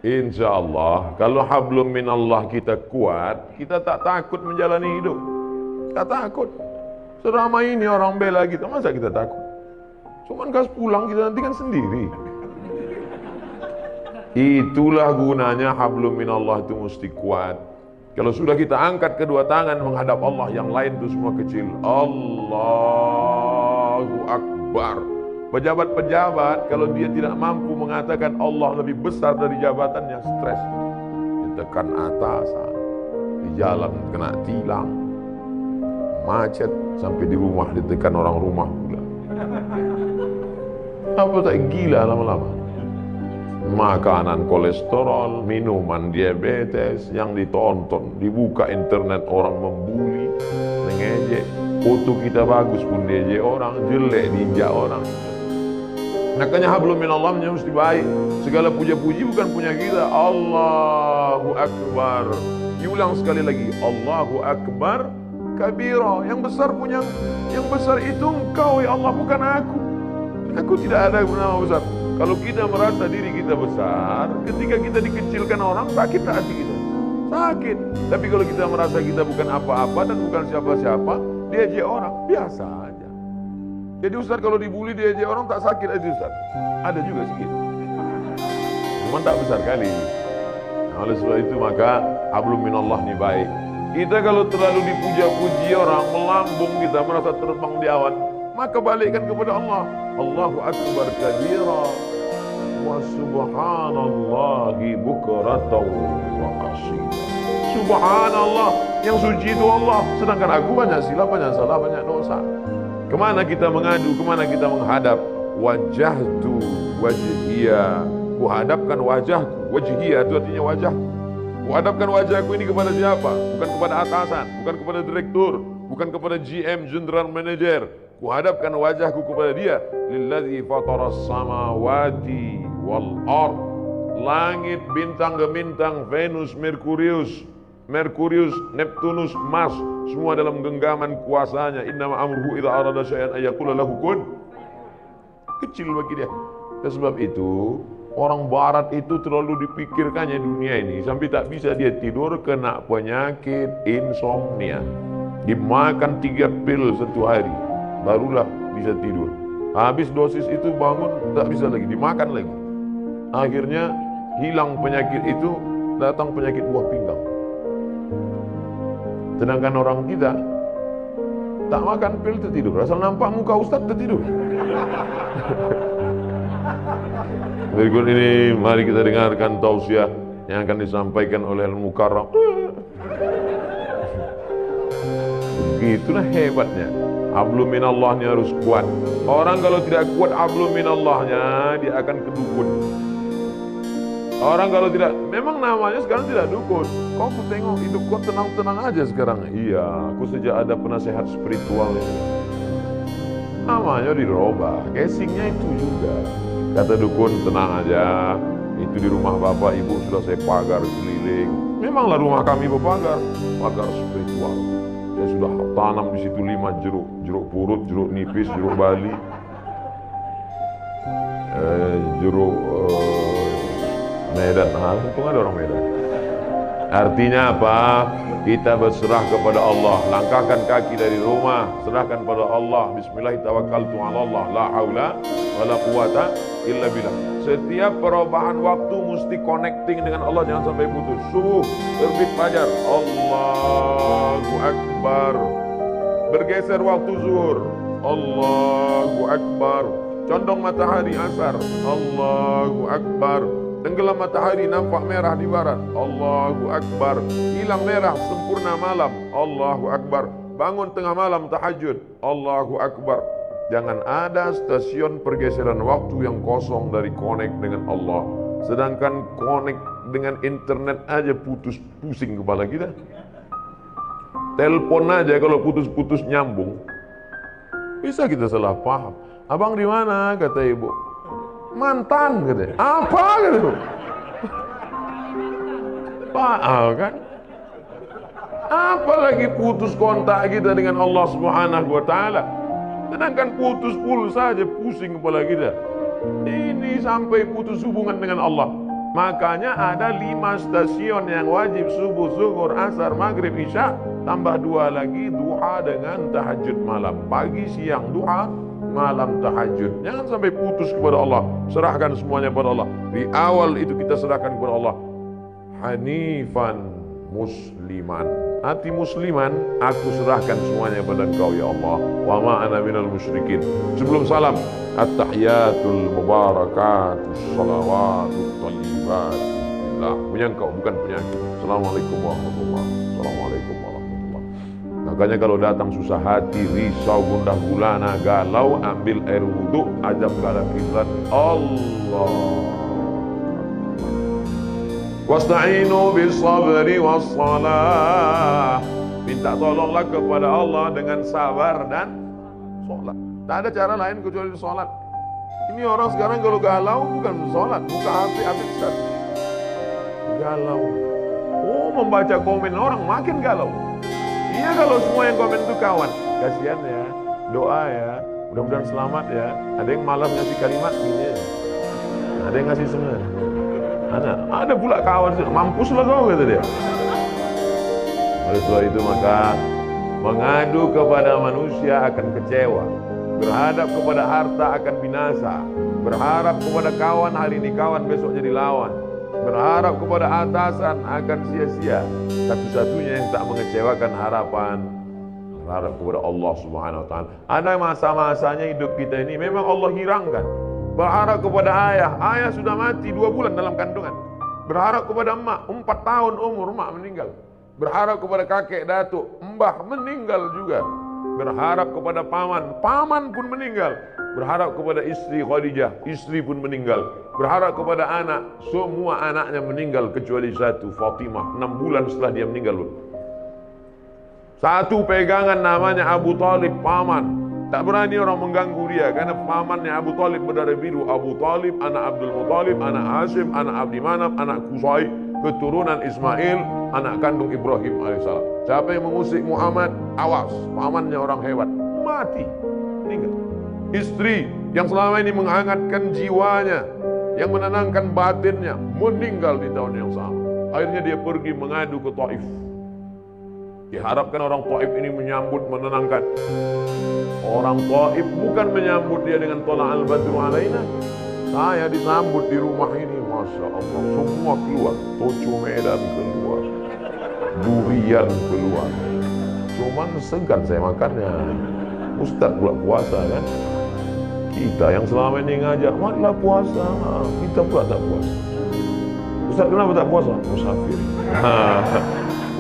Insya Allah, kalau hablum minallah kita kuat, kita tak takut menjalani hidup. Tak takut. Selama ini orang bela kita, masa kita takut? Cuman kas pulang kita nanti kan sendiri. Itulah gunanya hablum minallah itu mesti kuat. Kalau sudah kita angkat kedua tangan menghadap Allah, yang lain itu semua kecil. Allahu Akbar. Pejabat-pejabat kalau dia tidak mampu mengatakan Allah lebih besar dari jabatannya, stres. Ditekan atasan, di jalan kena tilang, macet, sampai di rumah ditekan orang rumah pula. Apa tak gila lama-lama? Makanan kolesterol, minuman diabetes yang ditonton, dibuka internet orang membuli, mengejek. Foto kita bagus pun diejek orang, jelek diinjak orang. Makanya hablum minallah mesti baik. Segala puja-puji bukan punya kita. Allahu Akbar. Diulang sekali lagi. Allahu Akbar kabira. Yang besar punya, yang besar itu Engkau ya Allah, bukan aku. Aku tidak ada nama besar. Kalau kita merasa diri kita besar, ketika kita dikecilkan orang, sakit hati kita. Sakit. Tapi kalau kita merasa kita bukan apa-apa dan bukan siapa-siapa, diejek orang, biasa aja. Jadi Ustaz kalau dibully diejek orang tak sakit aja Ustaz? Ada juga sedikit. Cuman tak besar kali. Nah, oleh sebab itu maka hablum minallah ini baik. Kita kalau terlalu dipuja-puji orang, melambung kita merasa terbang di awan, maka balikkan kepada Allah. Allahu Akbar kabira wa subhanallahi bukratan wa asila. Subhanallah, yang suci itu Allah. Sedangkan aku banyak silap, banyak salah, banyak dosa. Kemana kita mengadu, kemana kita menghadap? Wajahtu wajhiya, kuhadapkan wajahku. Wajhiya itu artinya wajah. Kuhadapkan wajahku ini kepada siapa? Bukan kepada atasan, bukan kepada direktur, bukan kepada GM, general manager. Kuhadapkan wajahku kepada dia. Lillazi fataras samawati wal ard. Langit, bintang ke bintang, Venus, Merkurius, Neptunus, Mars, semua dalam genggaman kuasanya. Innama amruhu idza arada syai'an ayyaqula lahu kun. Kecil bagi dia. Dan sebab itu orang barat itu terlalu dipikirkannya dunia ini sampai tak bisa dia tidur, kena penyakit insomnia. Dimakan 3 pil satu hari barulah bisa tidur. Habis dosis itu bangun tak bisa lagi, dimakan lagi. Akhirnya hilang penyakit itu, datang penyakit buah pinggang. Sedangkan orang kita tak makan pil tertidur, asal nampak muka ustaz tertidur. Berikut ini mari kita dengarkan tausiah yang akan disampaikan oleh Al-Mukarram. Begitulah hebatnya. Hablum minallahnya harus kuat. Orang kalau tidak kuat hablum minallahnya, dia akan kedukun. Orang kalau tidak, memang namanya sekarang tidak dukun. Kok aku tengok hidup kau tenang-tenang aja sekarang. Iya, aku sejak ada penasehat spiritual ini. Namanya dirubah, casingnya itu juga. Kata dukun, tenang aja, itu di rumah bapak ibu sudah saya pagar keliling. Memanglah rumah kami berpagar, pagar spiritual. Saya sudah tanam di situ 5 jeruk, jeruk purut, jeruk nipis, jeruk bali, jeruk Medan. Untung ada orang Medan. Artinya apa? Kita berserah kepada Allah. Langkahkan kaki dari rumah, serahkan pada Allah. Bismillahirrahmanirrahim. La haula wala quwata illa billah. Setiap perubahan waktu mesti connecting dengan Allah, jangan sampai putus. Subuh, terbit fajar, Allahu Akbar. Bergeser waktu zuhur, Allahu Akbar. Condong matahari asar, Allahu Akbar. Tenggelam matahari nampak merah di barat, Allahu Akbar. Hilang merah sempurna malam, Allahu Akbar. Bangun tengah malam tahajud, Allahu Akbar. Jangan ada stasiun pergeseran waktu yang kosong dari connect dengan Allah. Sedangkan connect dengan internet aja putus, pusing kepala kita. Telepon aja kalau putus-putus nyambung, bisa kita salah paham. Abang di mana? Kata ibu. Mantan katanya. Apa gitu? Pak kan? Apalagi putus kontak kita dengan Allah Subhanahu wa taala. Sedangkan putus pulsa saja pusing kepala kita. Ini sampai putus hubungan dengan Allah. Makanya ada 5 stasiun yang wajib: subuh, zuhur, asar, maghrib, isya, tambah 2 lagi duha dengan tahajud malam. Pagi, siang duha, malam tahajud. Jangan sampai putus kepada Allah. Serahkan semuanya kepada Allah. Di awal itu kita serahkan kepada Allah. Hanifan musliman, hati musliman, aku serahkan semuanya kepada Engkau ya Allah. Wa ma ana minal musyrikin. Sebelum salam, at-tahiyatul mubarakatus salawatut thayyibat billah. Punya Engkau, bukan punya aku. Assalamualaikum warahmatullahi wabarakatuh. Assalamualaikum warahmatullahi wabarakatuh. Makanya kalau datang susah hati, risau, gundah gulana, galau, ambil air wudhu, ajab kepada kiblat Allah. Wasta'inu bis-sabri was-salah. Minta tolonglah kepada Allah dengan sabar dan sholat. Tak ada cara lain kecuali sholat. Ini orang sekarang kalau galau bukan sholat, buka HP habis galau. Oh, membaca komen orang makin galau. Iya, kalau semua yang komen itu kawan. Kasihan ya, doa ya, mudah-mudahan selamat ya. Ada yang malam ngasih kalimat gini ya. Ada yang ngasih semangat. Ada pula kawan, mampuslah kau kata dia. Oleh sebab itu maka mengadu kepada manusia akan kecewa, berhadap kepada harta akan binasa, berharap kepada kawan hari ini kawan besok jadi lawan, berharap kepada atasan akan sia-sia. Satu-satunya yang tak mengecewakan harapan, berharap kepada Allah Subhanahu Wa Taala. Ada masa-masanya hidup kita ini memang Allah hirangkan. Berharap kepada ayah sudah mati 2 bulan dalam kandungan. Berharap kepada emak, 4 tahun umur emak meninggal. Berharap kepada kakek datuk, mbah meninggal juga. Berharap kepada paman pun meninggal. Berharap kepada istri Khadijah, istri pun meninggal. Berharap kepada anak, semua anaknya meninggal kecuali satu, Fatimah, 6 bulan setelah dia meninggal. Satu pegangan namanya Abu Talib, paman. Tak berani orang mengganggu dia karena pamannya Abu Talib berdarah biru. Abu Talib, anak Abdul Muttalib, anak Hashim, anak Abdi Manaf, anak Qusay, keturunan Ismail, anak kandung Ibrahim alaihissalam. Siapa yang mengusik Muhammad, awas, pamannya orang hebat, mati, meninggal. Istri yang selama ini menghangatkan jiwanya, yang menenangkan batinnya, meninggal di tahun yang sama. Akhirnya dia pergi mengadu ke Taif. Diharapkan orang Taif ini menyambut, menenangkan. Orang Taif bukan menyambut dia dengan tola'al badru alaina. Saya disambut di rumah ini, Masya Allah, semua keluar. Toco Medan keluar, durian keluar. Cuman segan saya makannya. Ustaz pula puasa kan. Kita yang selama ini ngajak, marilah puasa, kita pula tak puasa. Ustaz kenapa tak puasa? Musafir.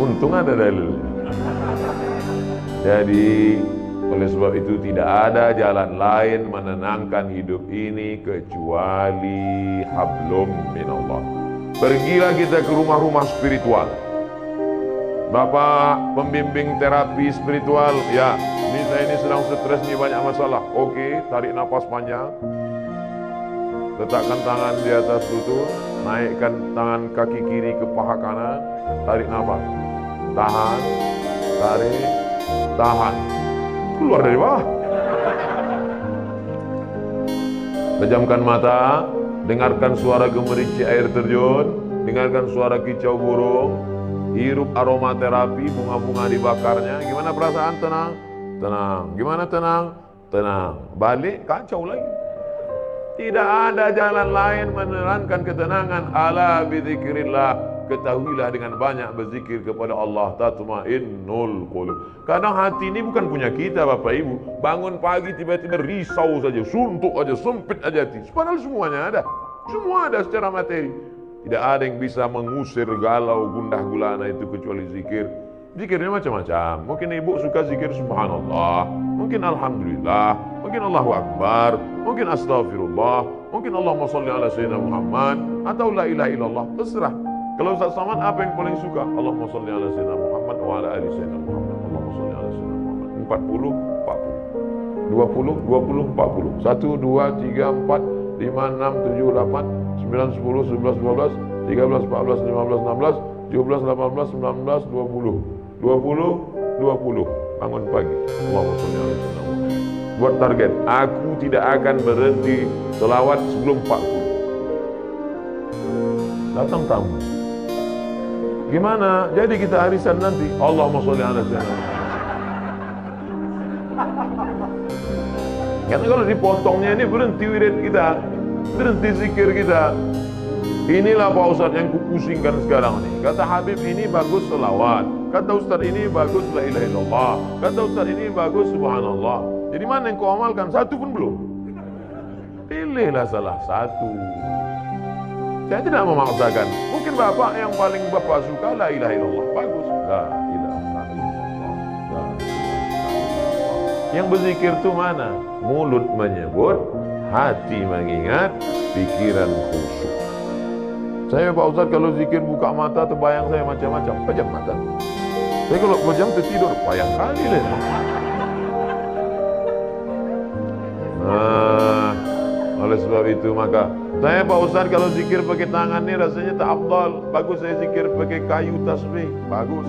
Untung ada dalil. Jadi oleh sebab itu tidak ada jalan lain menenangkan hidup ini kecuali hablum minallah. Pergilah kita ke rumah-rumah spiritual. Bapak pembimbing terapi spiritual, ya, ini saya ini sedang stres nih, banyak masalah. Oke, tarik nafas panjang. Letakkan tangan di atas lutut, naikkan tangan kaki kiri ke paha kanan, tarik nafas. Tahan, tarik, tahan. Keluar dari bawah. Pejamkan mata, dengarkan suara gemericik air terjun, dengarkan suara kicau burung, hirup aromaterapi, bunga-bunga dibakarnya. Gimana perasaan? Tenang, tenang. Gimana tenang? Tenang. Balik, kacau lagi. Tidak ada jalan lain menerangkan ketenangan. Ala bidzikrillah. Ketahuilah dengan banyak berzikir kepada Allah, tatmainnul qulub. Kadang hati ini bukan punya kita Bapak Ibu. Bangun pagi tiba-tiba risau saja, suntuk aja, sempit aja hati. Padahal semuanya ada. Semua ada secara materi. Tidak ada yang bisa mengusir galau, gundah gulana itu kecuali zikir. Zikirnya macam-macam. Mungkin ibu suka zikir subhanallah, mungkin alhamdulillah, mungkin Allahu Akbar, mungkin astaghfirullah, mungkin Allahumma sholli ala sayyidina Muhammad, atau la ilaha illallah, terserah. Kalau Ustaz Somad apa yang paling suka? Allahumma sholli ala sayyidina Muhammad wa ala ali sayyidina Muhammad. Allahumma sholli ala sayyidina Muhammad. 40, 40. 20, 20, 40. 1, 2, 3, 4, 5, 6, 7, 8, 9, 10, 11, 12, 13, 14, 15, 16, 17, 18, 19, 20. 20, 20. Bangun pagi. Allahumma sholli ala sayyidina Muhammad. Buat target, aku tidak akan berhenti selawat sebelum 40. datang tamu. Gimana? Jadi kita arisan nanti. Allahumma sholli ala sayyidina. Karena kalau dipotongnya ini berhenti wirid kita, berhenti zikir kita. Inilah Pak Ustadz yang kupusingkan sekarang nih. Kata Habib ini bagus selawat, kata Ustadz ini bagus la ilaha illallah, kata Ustadz ini bagus subhanallah. Jadi mana yang kau amalkan? Satu pun belum. Pilihlah salah satu. Saya tidak memaksakan. Mungkin bapak yang paling bapak suka la ilaha illallah, bagus. La ilaha illallah. Yang berzikir itu mana? Mulut menyebut, hati mengingat, pikiran khusyuk. Saya Pak Ustadz kalau zikir buka mata terbayang saya macam-macam. Pejam mata. Saya kalau pejam tertidur, bayang kali lah. Oleh sebab itu maka saya Pak Ustadz kalau zikir pakai tangan ini rasanya tak afdal. Bagus saya zikir pakai kayu tasbih. Bagus.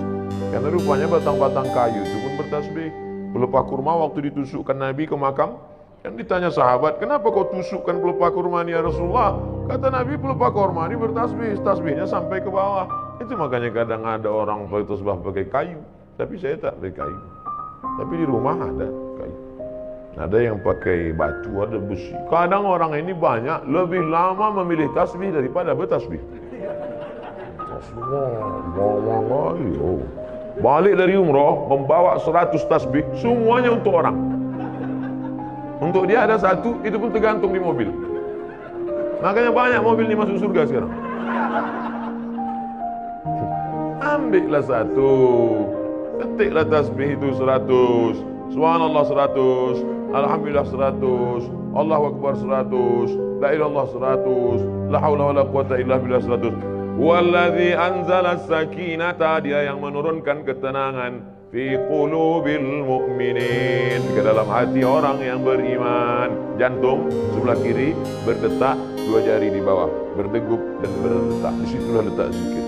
Karena rupanya batang-batang kayu itu pun bertasbih. Pelepah kurma waktu ditusukkan Nabi ke makam, kan ditanya sahabat, kenapa kau tusukkan pelepah kurma ini ya Rasulullah? Kata Nabi, pelepah kurma ini bertasbih, tasbihnya sampai ke bawah. Itu makanya kadang ada orang pakai tasbih pakai kayu, tapi saya tak pakai kayu. Tapi di rumah ada kayu. Ada yang pakai batu, ada besi. Kadang orang ini banyak lebih lama memilih tasbih daripada bertasbih. Balik dari umroh membawa 100 tasbih, semuanya untuk orang. Untuk dia ada satu, itu pun tergantung di mobil. Makanya banyak mobil ini masuk surga sekarang. Ambillah satu, ketiklah tasbih itu 100, subhanallah 100, alhamdulillah 100, Allahu akbar 100, la ilallah 100, la haula wala quwata illa billah 100. Walladzi anzala sakinata, dia yang menurunkan ketenangan fi qulubil mu'minin, ke dalam hati orang yang beriman. Jantung sebelah kiri berdetak, dua jari di bawah berdegup dan berdetak. Disitulah letak zikir.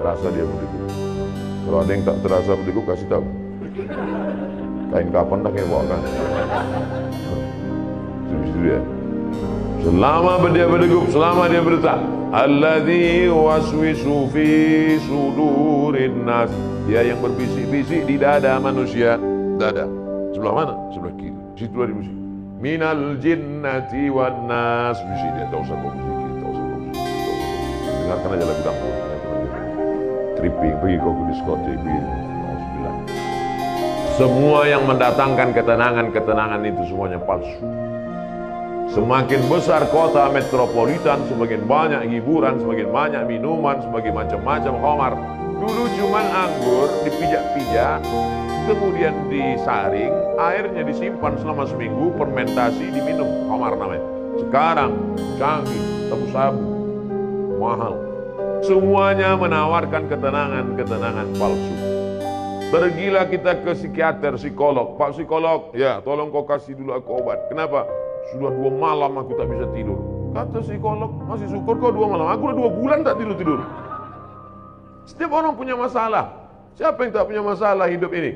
Terasa dia berdegup. Kalau ada yang tak terasa berdegup, kasih tahu. Kain kapan dah kayak bawa kan? Itu dia. Selama dia berdegup, selama dia berdetak, alladzi waswisu fi sudurin nas, dia yang berbisik-bisik di dada manusia. Dada sebelah mana? Sebelah kiri. Situlah dibisik. Minal jinnati wan nas. Bisik dia, tak usah kau bisik, tak usah kau bisik. Dengarkan aja lagu dangdut. Tripping, pergi kau ke diskotik, semua yang mendatangkan ketenangan itu semuanya palsu. Semakin besar kota metropolitan, semakin banyak hiburan, semakin banyak minuman, semakin macam-macam khamar. Dulu cuman anggur dipijak-pijak, kemudian disaring, airnya disimpan selama seminggu, fermentasi, diminum, khamar namanya. Sekarang canggih, sabu-sabu, mahal. Semuanya menawarkan ketenangan palsu. Pergilah kita ke psikiater, psikolog. Pak psikolog, ya tolong kau kasih dulu aku obat. Kenapa? Sudah 2 malam aku tak bisa tidur. Kata psikolog, masih syukur kau 2 malam. Aku udah 2 bulan tak tidur. Setiap orang punya masalah. Siapa yang tak punya masalah hidup ini?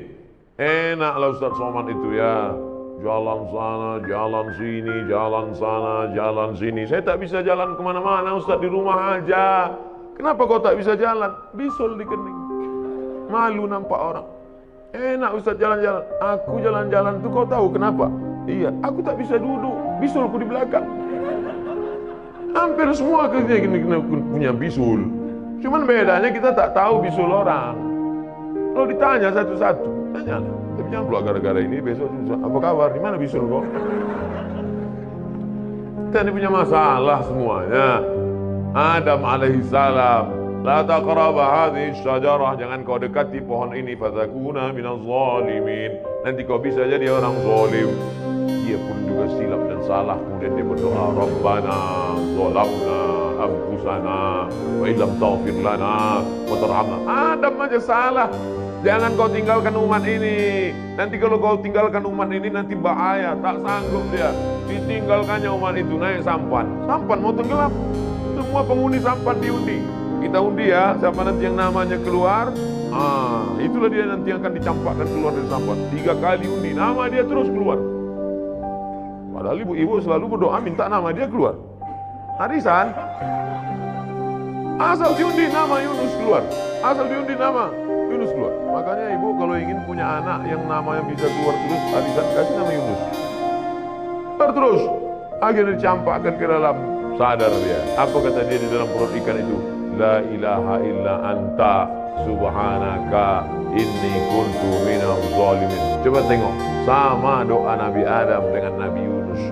Enaklah Ustaz Somad itu ya. Jalan sana, jalan sini, jalan sana, jalan sini. Saya tak bisa jalan kemana-mana Ustaz, di rumah aja. Kenapa kau tak bisa jalan? Bisul di kening. Malu nampak orang. Enak Ustaz jalan-jalan. Aku jalan-jalan tuh kau tahu kenapa? Iya, aku tak bisa duduk, bisulku di belakang. Hampir semua kerja kena punya bisul. Cuman bedanya kita tak tahu bisul orang. Kalau ditanya satu-satu, tanya. Tapi jangan keluar gara-gara ini, besok apa kabar? Di mana bisul kok? Kita ini punya masalah semuanya. Adam alaihissalam, la taqraba hadhihi syajarah, jangan kau dekati pohon ini, fatakuna minaz zalimin. Nanti kau bisa jadi orang zalim. Dia pun juga silap dan salah, kemudian dia berdoa, Rabbana zalamna anfusana wa illam taghfir lana wa tarhamna. Adam aja salah. Jangan kau tinggalkan umat ini. Nanti kalau kau tinggalkan umat ini nanti bahaya, tak sanggup dia. Ditinggalkannya umat itu, naik sampan. Sampan mau tenggelam. Semua penghuni sampan diundi. Kita undi ya, siapa nanti yang namanya keluar, itulah dia nanti yang akan dicampakkan keluar dari sampan. 3 kali undi, nama dia terus keluar. Padahal ibu-ibu selalu berdoa minta nama dia keluar. Arisan, Asal diundi nama Yunus keluar. Asal diundi nama Yunus keluar. Makanya ibu kalau ingin punya anak yang namanya bisa keluar terus, arisan kasih nama Yunus. Terus akhirnya dicampakkan ke dalam, sadar dia. Apa kata dia di dalam perut ikan itu? La ilaha illa anta subhanaka inni kuntu minaz zalimin. Coba tengok, sama doa Nabi Adam dengan Nabi Yunus.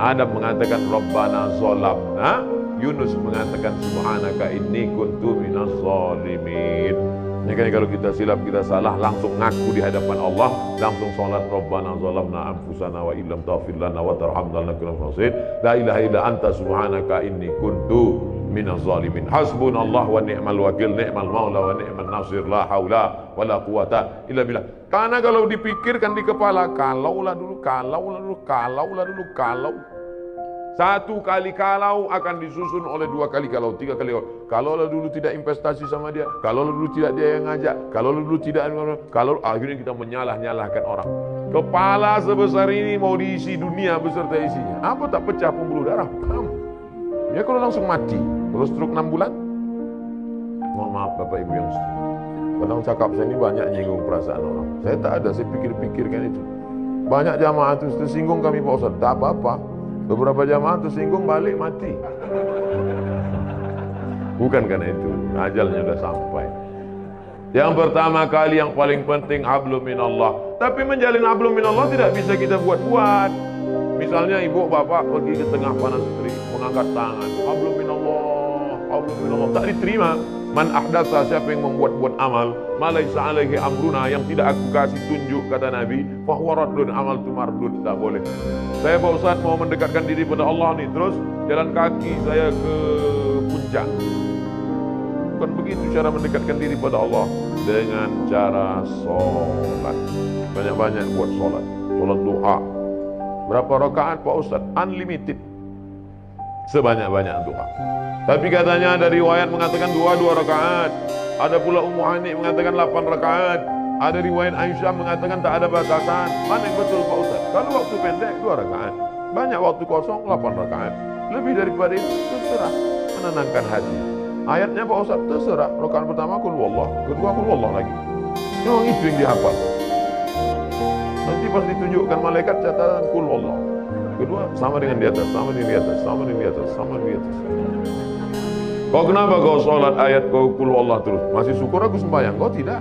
Adam mengatakan Rabbana zalamna, Yunus mengatakan subhanaka inni kuntu minaz zalimin. Ya kan, kalau kita silap, kita salah, langsung ngaku di hadapan Allah, langsung salat Rabbana zalamna anfusana wa illam taghfir lana wa tarhamna lanakunanna minal khasirin. La ilaha illa anta subhanaka inni kuntu minaz zalimin. Hasbunallahu wa ni'mal wakil, ni'mal maula wa ni'man nasir, la haula wala quwata illa billah. Karena kalau dipikirkan di kepala, kalaulah dulu. Satu kali kalau akan disusun oleh dua kali kalau, tiga kali kalau dulu tidak investasi sama dia, kalau dulu tidak dia yang ngajak, kalau dulu tidak, kalau akhirnya kita menyalah-nyalahkan orang. Kepala sebesar ini mau diisi dunia beserta isinya, apa tak pecah pembuluh darah? Ya kalau langsung mati, kalau stroke 6 bulan. Mohon maaf Bapak Ibu yang stroke. Kadang cakap saya ini banyak nyinggung perasaan orang. Saya tak ada, saya pikir-pikirkan itu. Banyak jamaah itu tersinggung kami Pak Ustaz, tak apa-apa. Beberapa jamaah tersinggung balik mati. Bukan karena itu, ajalnya sudah sampai. Yang pertama kali yang paling penting hablum minallah. Tapi menjalin hablum minallah tidak bisa kita buat-buat. Misalnya ibu bapak pergi ke tengah panas terik, mengangkat tangan, hablum minallah, tak diterima. Man ahdatsa, siapa yang membuat-buat amal, malaisa alaihi amruna, yang tidak aku kasih tunjuk, kata Nabi, fahuwa raddun, amal itu mardud, tak boleh. Saya Pak Ustaz mau mendekatkan diri pada Allah nih, terus jalan kaki saya ke puncak. Bukan begitu cara mendekatkan diri pada Allah, dengan cara sholat. Banyak-banyak buat sholat, sholat duha. Berapa rakaat Pak Ustaz? Unlimited. Sebanyak-banyak duha. Tapi katanya ada riwayat mengatakan 2 rakaat. Ada pula Ummu Hani mengatakan 8 rakaat. Ada riwayat Aisyah mengatakan tak ada batasan. Mana yang betul Pak Ustaz? Kalau waktu pendek 2 rakaat, banyak waktu kosong 8 rakaat. Lebih daripada itu terserah, menenangkan hati. Ayatnya Pak Ustaz terserah. Rakaat pertama qul wallah, kedua qul wallah lagi. Memang itu yang dihafal. Nanti pas ditunjukkan malaikat catatan qul wallah. Kedua sama dengan di atas, sama dengan di atas, sama dengan di atas, sama dengan di atas. Kau kenapa kau sholat ayat kau qul wallah terus? Masih syukur aku sembahyang, kau tidak.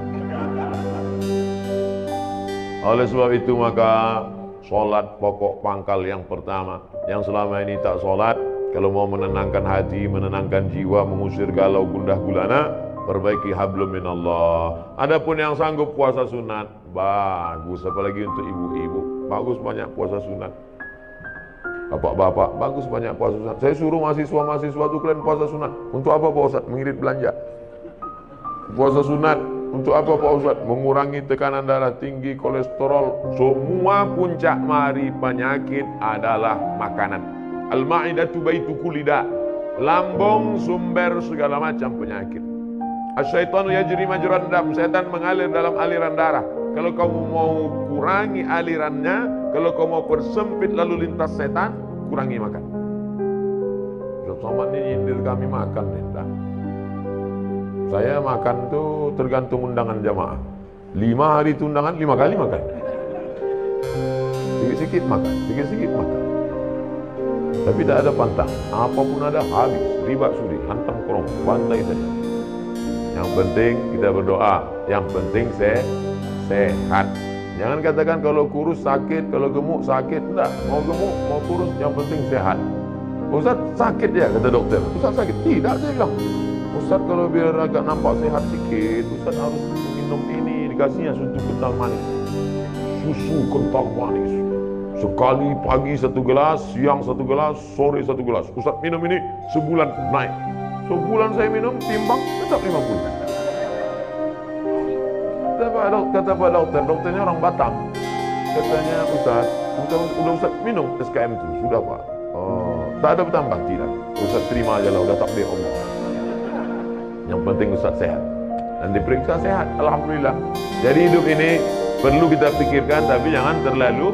Oleh sebab itu maka sholat pokok pangkal yang pertama. Yang selama ini tak sholat, kalau mau menenangkan hati, menenangkan jiwa, mengusir galau gundah gulana, perbaiki hablum minallah. Adapun yang sanggup puasa sunat, bagus, apalagi untuk ibu-ibu, bagus banyak puasa sunat. Bapak-bapak, bagus banyak puasa sunat. Saya suruh mahasiswa-mahasiswa itu kalian puasa sunat. Untuk apa Pak Ustaz? Mengirit belanja. Puasa sunat untuk apa Pak Ustaz? Mengurangi tekanan darah tinggi, kolesterol. Semua puncak mari penyakit adalah makanan. Al-ma'idatu baitu kulli da. Lambung sumber segala macam penyakit. Asyaitanu yajri majran dam. Setan mengalir dalam aliran darah. Kalau kamu mau kurangi alirannya, kalau kamu mau persempit lalu lintas setan, kurangi makan. Sama ini nyindir kami makan, tidak. Saya makan tuh tergantung undangan jamaah. 5 hari itu undangan, 5 kali makan. Sikit-sikit makan, sikit-sikit makan. Tapi tak ada pantang. Apapun ada habis, riba suri, hantam kerong, bantai saja. Yang penting kita berdoa. Yang penting sehat. Jangan katakan kalau kurus sakit, kalau gemuk sakit. Enggak, mau gemuk, mau kurus, yang penting sehat. Ustaz sakit ya, kata dokter. Ustaz sakit? Tidak, saya bilang. Ustaz kalau biar agak nampak sehat sikit, Ustaz harus minum ini, dikasihnya susu kental manis. Susu kental manis. Sekali pagi 1 gelas, siang 1 gelas, sore 1 gelas. Ustaz minum ini sebulan naik. Sebulan saya minum, timbang tetap 50. Kata Pak Dokter, dokternya orang Batam. Katanya Ustaz, udah Ustaz minum SKM itu, sudah Pak. Oh, tak ada bertambah, tidak. Ustaz terima aja lah, udah takdir Allah. Yang penting Ustaz sehat. Dan diperiksa sehat, alhamdulillah. Jadi hidup ini perlu kita pikirkan, tapi jangan terlalu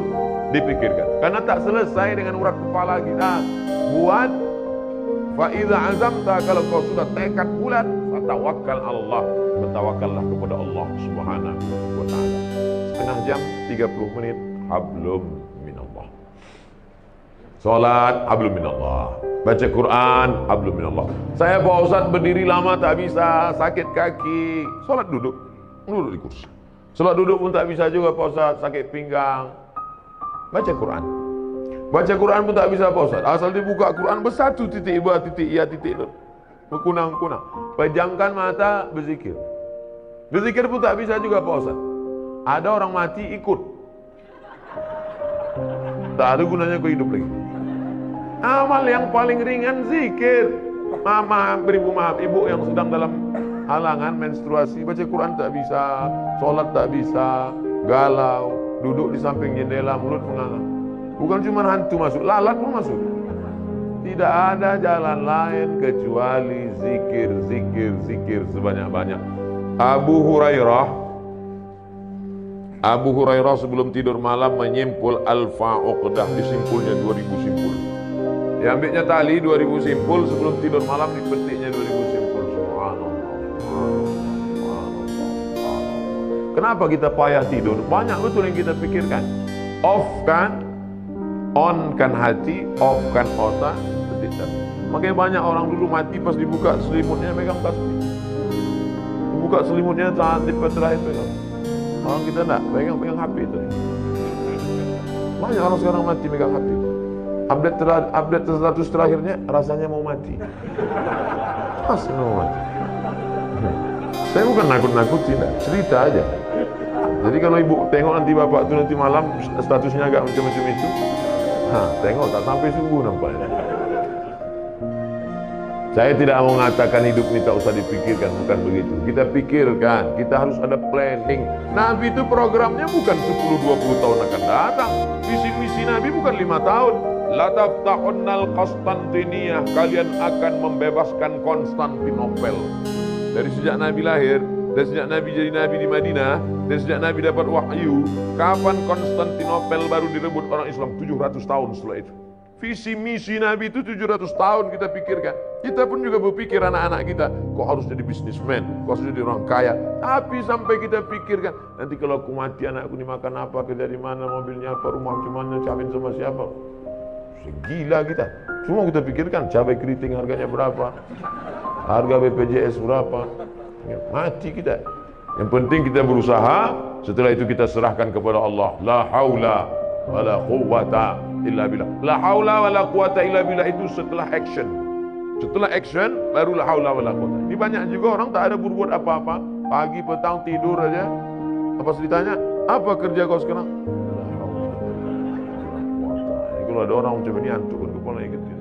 dipikirkan. Karena tak selesai dengan urat kepala kita. Buat Fa idza azamta, kalau kau sudah tekad bulat, fatawakkal Allah, bertawakallah kepada Allah Subhanahu wa taala. Setengah jam, 30 menit, hablum minallah. Salat, hablum minallah. Baca Quran, hablum minallah. Saya Pak Ustaz berdiri lama tak bisa, sakit kaki. Salat duduk di kursi. Salat duduk pun tak bisa juga Pak Ustaz, sakit pinggang. Baca Quran. Baca Quran pun tak bisa Pak Ustaz. Asal dibuka Quran bersatu titik, dua titik, ya titik, berkunang-kunang. Pejamkan mata, berzikir. Berzikir pun tak bisa juga Pak Ustaz. Ada orang mati ikut. Tak ada gunanya kau hidup lagi. Amal yang paling ringan zikir. Mama, maaf, ibu yang sedang dalam halangan menstruasi, baca Quran tak bisa, sholat tak bisa, galau, duduk di samping jendela, mulut menganga. Bukan cuma hantu masuk, lalat pun masuk. Tidak ada jalan lain kecuali zikir, zikir, zikir sebanyak-banyak. Abu Hurairah sebelum tidur malam menyimpul alfa uqdah, disimpulnya 2000 simpul. Diambilnya tali 2000 simpul, sebelum tidur malam dipetiknya 2000 simpul. Subhanallah. Kenapa kita payah tidur? Banyak betul yang kita pikirkan. Off kan, on kan hati, off kan otak, tidak. Makanya banyak orang dulu mati pas dibuka selimutnya megang tasbih. Dibuka selimutnya saat terakhir pegang. Orang kita enggak, pegang HP itu. Banyak orang sekarang mati megang HP. Update status terakhirnya rasanya mau mati. Rasanya mau mati. Saya bukan nakut-nakutin, cerita aja. Jadi kalau ibu tengok nanti bapak tuh nanti malam statusnya agak macam-macam itu, tengok tak sampai subuh nampaknya. Saya tidak mau mengatakan hidup ini tak usah dipikirkan, bukan begitu. Kita pikirkan, kita harus ada planning. Nabi itu programnya bukan 10-20 tahun akan datang. Visi misi Nabi bukan 5 tahun. La taftahunnal Konstantiniyah, kalian akan membebaskan Konstantinopel. Dari sejak Nabi lahir, dari sejak Nabi jadi Nabi di Madinah, dari sejak Nabi dapat wahyu, kapan Konstantinopel baru direbut orang Islam? 700 tahun setelah itu. Visi misi Nabi itu 700 tahun kita pikirkan. Kita pun juga berpikir anak-anak kita, kok harus jadi bisnismen, kok harus jadi orang kaya. Tapi sampai kita pikirkan, nanti kalau aku mati anakku dimakan apa, kerja di mana, mobilnya apa, rumah macam mana, kawin sama siapa. Gila kita. Semua kita pikirkan, cabai keriting harganya berapa, harga BPJS berapa. Mati kita. Yang penting kita berusaha, setelah itu kita serahkan kepada Allah. La haula wala quwwata illa billah. La haula wala quwwata illa billah itu setelah action. Setelah action baru la haula wala quwwata. Ini banyak juga orang tak ada berbuat apa-apa, pagi petang tidur aja. Apa ditanya, apa kerja kau sekarang? La haula wala quwwata. Kalau ada orang macam ini antuk kepala yang kecil.